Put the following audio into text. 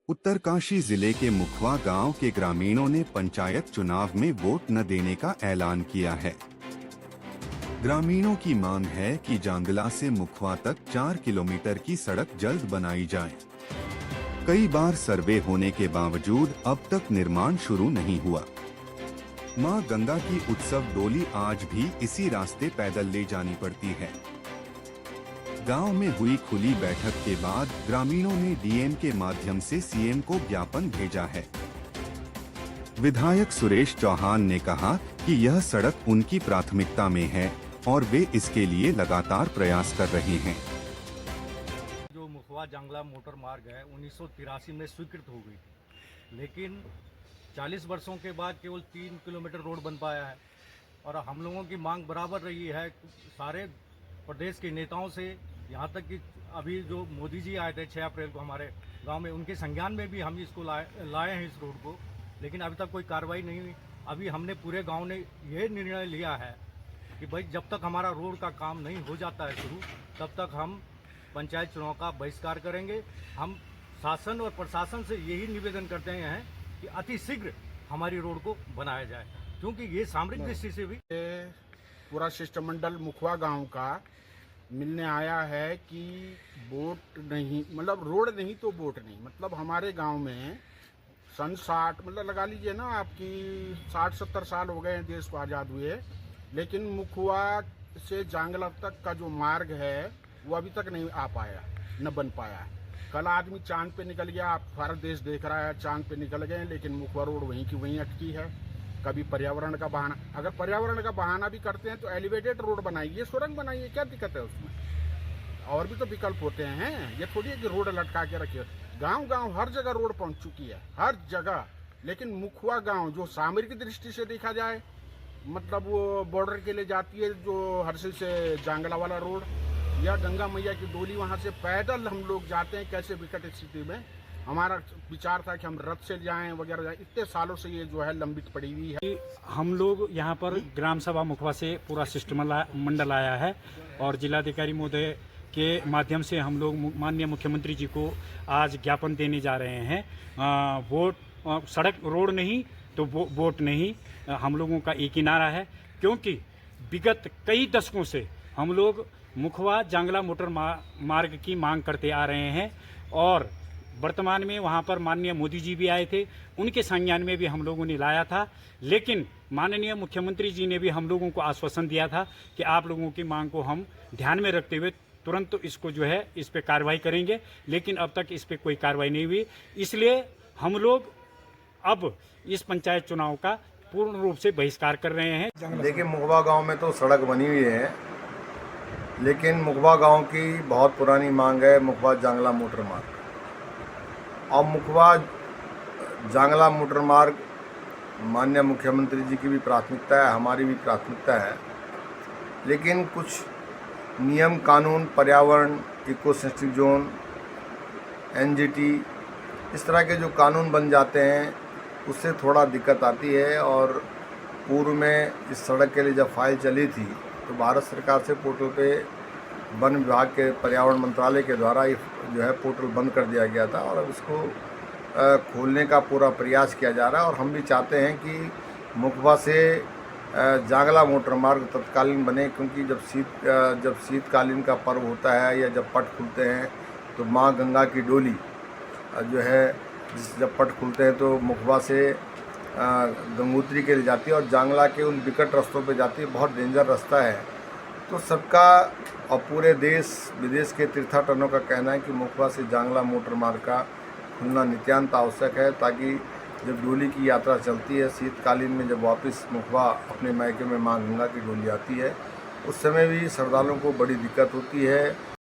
उत्तरकाशी जिले के मुखवा गांव के ग्रामीणों ने पंचायत चुनाव में वोट न देने का ऐलान किया है। ग्रामीणों की मांग है कि जांगला से मुखवा तक 4 किलोमीटर की सड़क जल्द बनाई जाए। कई बार सर्वे होने के बावजूद अब तक निर्माण शुरू नहीं हुआ। मां गंगा की उत्सव डोली आज भी इसी रास्ते पैदल ले जानी पड़ती है। गांव में हुई खुली बैठक के बाद ग्रामीणों ने डीएम के माध्यम से सीएम को ज्ञापन भेजा है। विधायक सुरेश चौहान ने कहा कि यह सड़क उनकी प्राथमिकता में है और वे इसके लिए लगातार प्रयास कर रहे हैं। जो मुखवा जांगला मोटर मार्ग है 1983 में स्वीकृत हो गई, लेकिन 40 वर्षों के बाद केवल 3 किलोमीटर रोड बन पाया है। और हम लोगों की मांग बराबर रही है सारे प्रदेश के नेताओं से, यहाँ तक कि अभी जो मोदी जी आए थे 6 अप्रैल को हमारे गांव में, उनके संज्ञान में भी हम इसको लाए हैं इस रोड को, लेकिन अभी तक कोई कार्रवाई नहीं हुई। अभी हमने पूरे गांव ने यह निर्णय लिया है कि भाई जब तक हमारा रोड का काम नहीं हो जाता है शुरू, तब तक हम पंचायत चुनाव का बहिष्कार करेंगे। हम शासन और प्रशासन से यही निवेदन करते हैं कि अति शीघ्र हमारी रोड को बनाया जाए, क्योंकि ये सामरिक दृष्टि से भी पूरा शिष्टमंडल मुखवा गांव का मिलने आया है कि वोट नहीं, मतलब रोड नहीं तो वोट नहीं। मतलब हमारे गांव में सन 60 मतलब लगा लीजिए ना आपकी 60-70 साल हो गए हैं देश को आज़ाद हुए, लेकिन मुखवा से जांगला तक का जो मार्ग है वो अभी तक नहीं आ पाया, न बन पाया। कल आदमी चांद पे निकल गया, आप सारा देश देख रहा है, चांद पे निकल गए, लेकिन मुखवा रोड वहीं की वहीं अटकी है। कभी पर्यावरण का बहाना, अगर पर्यावरण का बहाना भी करते हैं तो एलिवेटेड रोड बनाइए, सुरंग बनाइए, क्या दिक्कत है उसमें? और भी तो विकल्प होते हैं, ये थोड़ी है कि रोड लटका के रखिए। गांव गांव हर जगह रोड पहुंच चुकी है, हर जगह। लेकिन मुखवा गांव जो सामरिक दृष्टि से देखा जाए, मतलब वो बॉर्डर के लिए जाती है, जो हरसिल से जांगला वाला रोड, या गंगा मैया की डोली, वहाँ से पैदल हम लोग जाते हैं। कैसे विकट स्थिति में हमारा विचार था कि हम रथ से जाएं वगैरह जाएं, इतने सालों से ये जो है लंबित पड़ी हुई है। हम लोग यहाँ पर ग्राम सभा मुखवा से पूरा शिष्टमंडल आया है और जिलाधिकारी महोदय के माध्यम से हम लोग माननीय मुख्यमंत्री जी को आज ज्ञापन देने जा रहे हैं। वोट सड़क रोड नहीं तो वोट नहीं, हम लोगों का एक ही नारा है, क्योंकि विगत कई दशकों से हम लोग मुखवा जांगला मोटर मार्ग की मांग करते आ रहे हैं और वर्तमान में वहाँ पर माननीय मोदी जी भी आए थे, उनके संज्ञान में भी हम लोगों ने लाया था। लेकिन माननीय मुख्यमंत्री जी ने भी हम लोगों को आश्वासन दिया था कि आप लोगों की मांग को हम ध्यान में रखते हुए तुरंत इसको जो है इस पे कार्रवाई करेंगे, लेकिन अब तक इस पे कोई कार्रवाई नहीं हुई। इसलिए हम लोग अब इस पंचायत चुनाव का पूर्ण रूप से बहिष्कार कर रहे हैं। देखिए, मुखवा गाँव में तो सड़क बनी हुई है, लेकिन मुखवा गाँव की बहुत पुरानी मांग है मुखवा जांगला मोटर मार्ग। और मुखवा जांगला मोटर मार्ग माननीय मुख्यमंत्री जी की भी प्राथमिकता है, हमारी भी प्राथमिकता है। लेकिन कुछ नियम कानून, पर्यावरण, इकोसिस्टम जोन, एनजीटी, इस तरह के जो कानून बन जाते हैं उससे थोड़ा दिक्कत आती है। और पूर्व में इस सड़क के लिए जब फाइल चली थी तो भारत सरकार से पोर्टल पे वन विभाग के पर्यावरण मंत्रालय के द्वारा ये जो है पोर्टल बंद कर दिया गया था और अब इसको खोलने का पूरा प्रयास किया जा रहा है। और हम भी चाहते हैं कि मुखवा से जांगला मोटर मार्ग तत्कालीन बने, क्योंकि जब शीतकालीन का पर्व होता है या जब पट खुलते हैं तो माँ गंगा की डोली जो है जब पट खुलते हैं तो मुखवा से गंगोत्री के लिए जाती है और जांगला के उन विकट रास्तों पे जाती है। बहुत डेंजर रास्ता है। तो सबका और पूरे देश विदेश के तीर्थाटनों का कहना है कि मुखवा से जांगला मोटर मार्ग का खुलना नित्यांत आवश्यक है, ताकि जब डोली की यात्रा चलती है शीतकालीन में, जब वापस मुखवा अपने मायके में माँ गंगा की डोली आती है, उस समय भी श्रद्धालुओं को बड़ी दिक्कत होती है।